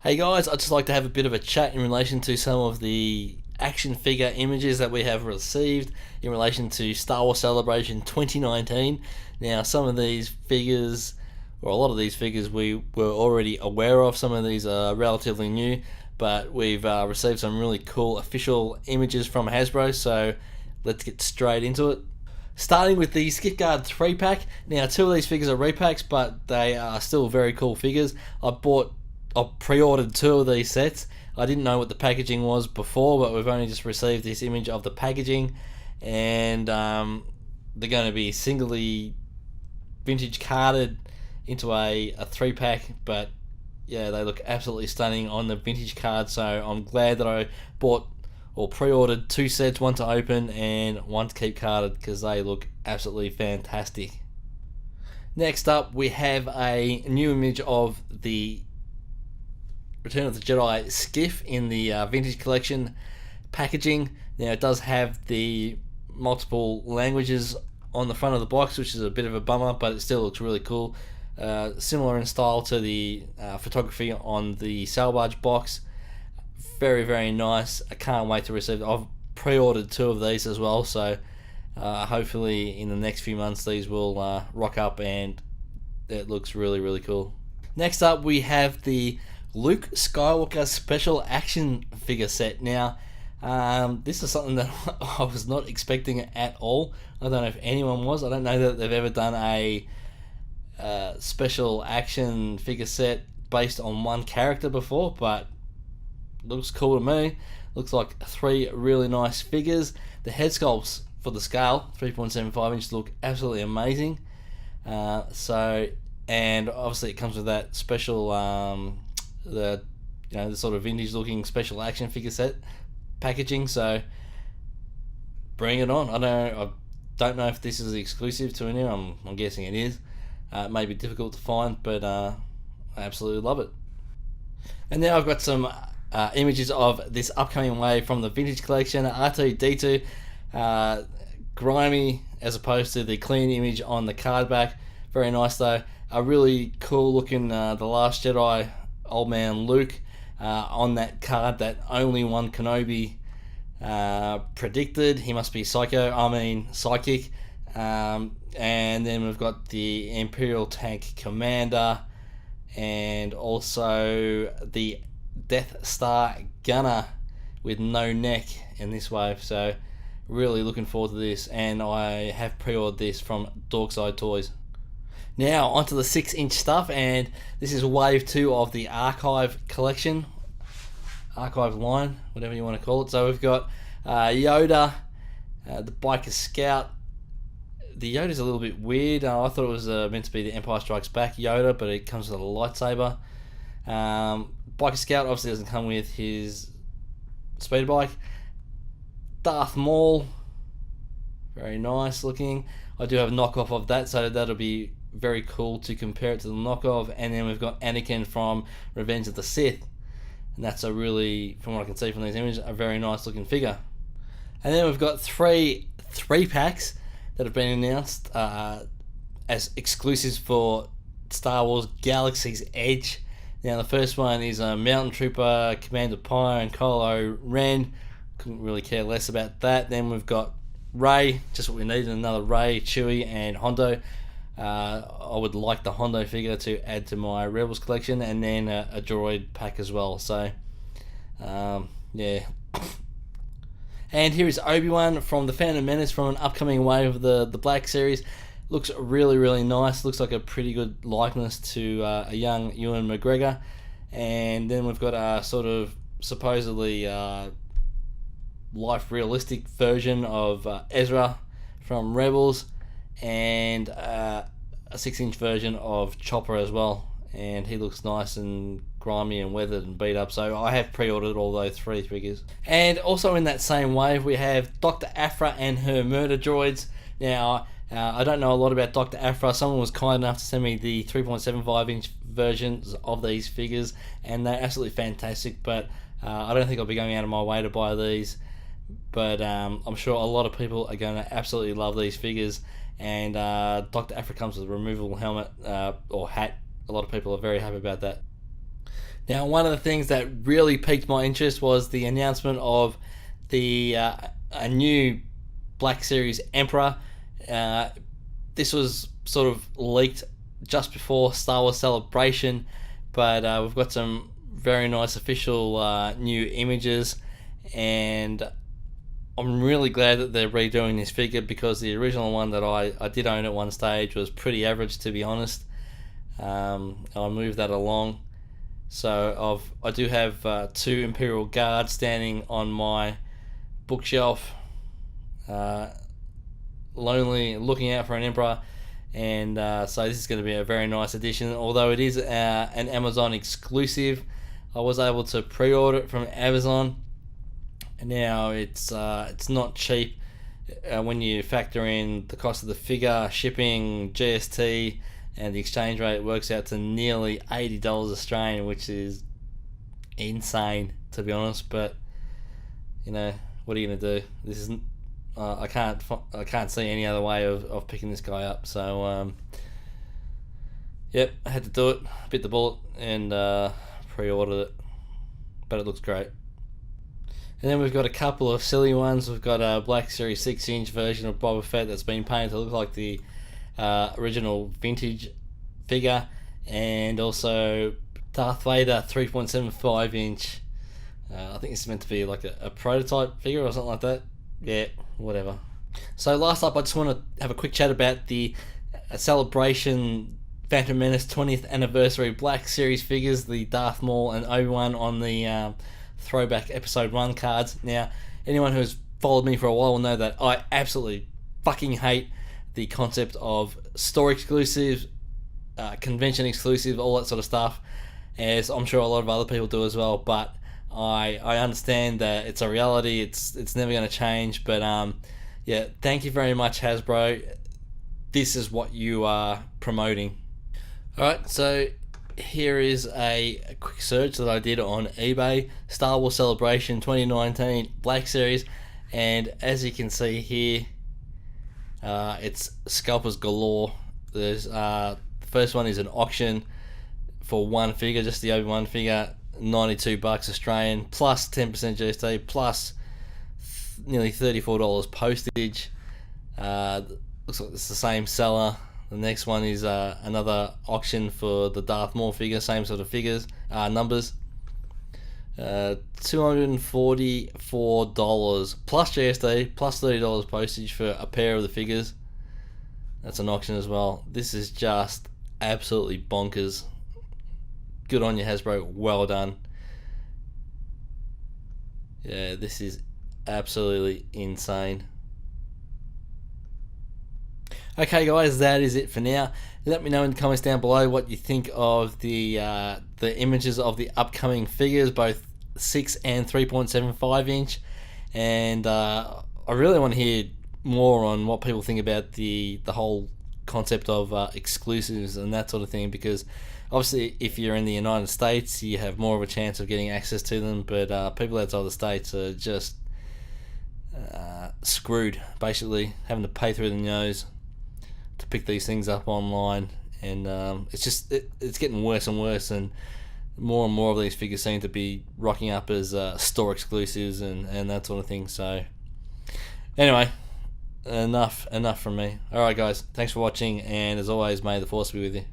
Hey guys, I'd just like to have a bit of a chat in relation to some of the action figure images that we have received in relation to Star Wars Celebration 2019. Now, some of these figures, or a lot of these figures, we were already aware of. Some of these are relatively new, but we've received some really cool official images from Hasbro, so let's get straight into it. Starting with the Skip Guard 3-pack. Now, two of these figures are repacks, but they are still very cool figures. I pre-ordered two of these sets. I didn't know what the packaging was before, but we've only just received this image of the packaging, and they're going to be singly vintage carded into a 3-pack, but yeah, they look absolutely stunning on the vintage card, so I'm glad that I bought or pre-ordered two sets, one to open and one to keep carded, because they look absolutely fantastic. Next up, we have a new image of the Return of the Jedi skiff in the vintage collection packaging. Now, it does have the multiple languages on the front of the box, which is a bit of a bummer, but it still looks really cool. Similar in style to the photography on the Salvage box. Very, very nice. I can't wait to receive it. I've pre-ordered two of these as well, so hopefully in the next few months these will rock up, and it looks really, really cool. Next up, we have the Luke Skywalker special action figure set. Now, this is something that I was not expecting at all. I don't know if anyone was. I don't know that they've ever done a special action figure set based on one character before, but looks cool to me. Looks like three really nice figures. The head sculpts for the scale, 3.75 inch, look absolutely amazing. And obviously it comes with that special the sort of vintage looking special action figure set packaging, so bring it on. I don't know if this is exclusive to any. I'm guessing it is. It may be difficult to find, but I absolutely love it. And now I've got some images of this upcoming wave from the vintage collection. R2D2, grimy as opposed to the clean image on the card back. Very nice though. A really cool looking The Last Jedi Old Man Luke on that card that only one Kenobi predicted. He must be psychic. And then we've got the Imperial Tank Commander and also the Death Star Gunner with no neck in this wave. So really looking forward to this, and I have pre-ordered this from Dorkside Toys. Now onto the 6-inch stuff, and this is wave 2 of the Archive collection, Archive line, whatever you want to call it. So we've got Yoda, the Biker Scout. The Yoda's a little bit weird. I thought it was meant to be the Empire Strikes Back Yoda, but it comes with a lightsaber. Biker Scout obviously doesn't come with his speeder bike. Darth Maul, very nice looking. I do have a knockoff of that, so that'll be very cool to compare it to the knockoff. And then we've got Anakin from Revenge of the Sith, and that's a really, from what I can see from these images, a very nice looking figure. And then we've got three packs that have been announced as exclusives for Star Wars Galaxy's Edge. Now, the first one is a Mountain Trooper, Commander Pyre, and Kylo Ren. Couldn't really care less about that. Then we've got Rey, just what we needed, another Rey, Chewie, and Hondo. I would like the Hondo figure to add to my Rebels collection, and then a droid pack as well. So, yeah. And here is Obi-Wan from the Phantom Menace from an upcoming wave of the Black Series. Looks really, really nice. Looks like a pretty good likeness to a young Ewan McGregor. And then we've got a sort of supposedly life realistic version of Ezra from Rebels, and a 6-inch version of Chopper as well. And he looks nice and grimy and weathered and beat up, so I have pre-ordered all those three figures. And also in that same wave we have Dr. Aphra and her murder droids. Now I don't know a lot about Dr. Aphra. Someone was kind enough to send me the 3.75 inch versions of these figures, and they're absolutely fantastic, but I don't think I'll be going out of my way to buy these. But I'm sure a lot of people are going to absolutely love these figures. And Dr. Aphra comes with a removable helmet or hat. A lot of people are very happy about that. Now, one of the things that really piqued my interest was the announcement of the a new Black Series Emperor. This was sort of leaked just before Star Wars Celebration, but we've got some very nice official new images, and I'm really glad that they're redoing this figure, because the original one that I did own at one stage was pretty average, to be honest. I moved that along. So I do have 2 Imperial Guards standing on my bookshelf, lonely, looking out for an Emperor, and so this is going to be a very nice addition. Although it is an Amazon exclusive, I was able to pre-order it from Amazon. Now it's not cheap when you factor in the cost of the figure, shipping, GST, and the exchange rate. It works out to nearly $80 Australian, which is insane, to be honest. But you know, what are you gonna do? This isn't. I can't see any other way of picking this guy up. So yep, I had to do it. Bit the bullet and pre-ordered it, but it looks great. And then we've got a couple of silly ones. We've got a Black Series 6-inch version of Boba Fett that's been painted to look like the original vintage figure, and also Darth Vader 3.75-inch. I think it's meant to be like a prototype figure or something like that. Yeah, whatever. So last up, I just want to have a quick chat about the Celebration Phantom Menace 20th Anniversary Black Series figures, the Darth Maul and Obi-Wan on the throwback Episode 1 cards. Now, anyone who's followed me for a while will know that I absolutely fucking hate the concept of store exclusives, convention exclusive, all that sort of stuff, as I'm sure a lot of other people do as well. But I understand that it's a reality. It's never going to change. But yeah, thank you very much, Hasbro. This is what you are promoting. Alright, so here is a quick search that I did on eBay. Star Wars Celebration 2019 Black Series, and as you can see here, it's scalpers galore. There's the first one is an auction for one figure, just the Obi-Wan figure, $92 Australian, plus 10% GST, plus nearly $34 postage. Looks like it's the same seller. The next one is another auction for the Darth Maul figure, same sort of figures, numbers. $244 plus GST, plus $30 postage for a pair of the figures. That's an auction as well. This is just absolutely bonkers. Good on you, Hasbro. Well done. Yeah, this is absolutely insane. Okay, guys, that is it for now. Let me know in the comments down below what you think of the images of the upcoming figures, both 6 and 3.75 inch, and I really want to hear more on what people think about the whole concept of exclusives and that sort of thing, because obviously if you're in the United States you have more of a chance of getting access to them, but people outside the States are just screwed, basically having to pay through the nose to pick these things up online, and it's getting worse and worse, and more of these figures seem to be rocking up as store exclusives and that sort of thing. So anyway, enough from me. Alright guys, thanks for watching, and as always, may the force be with you.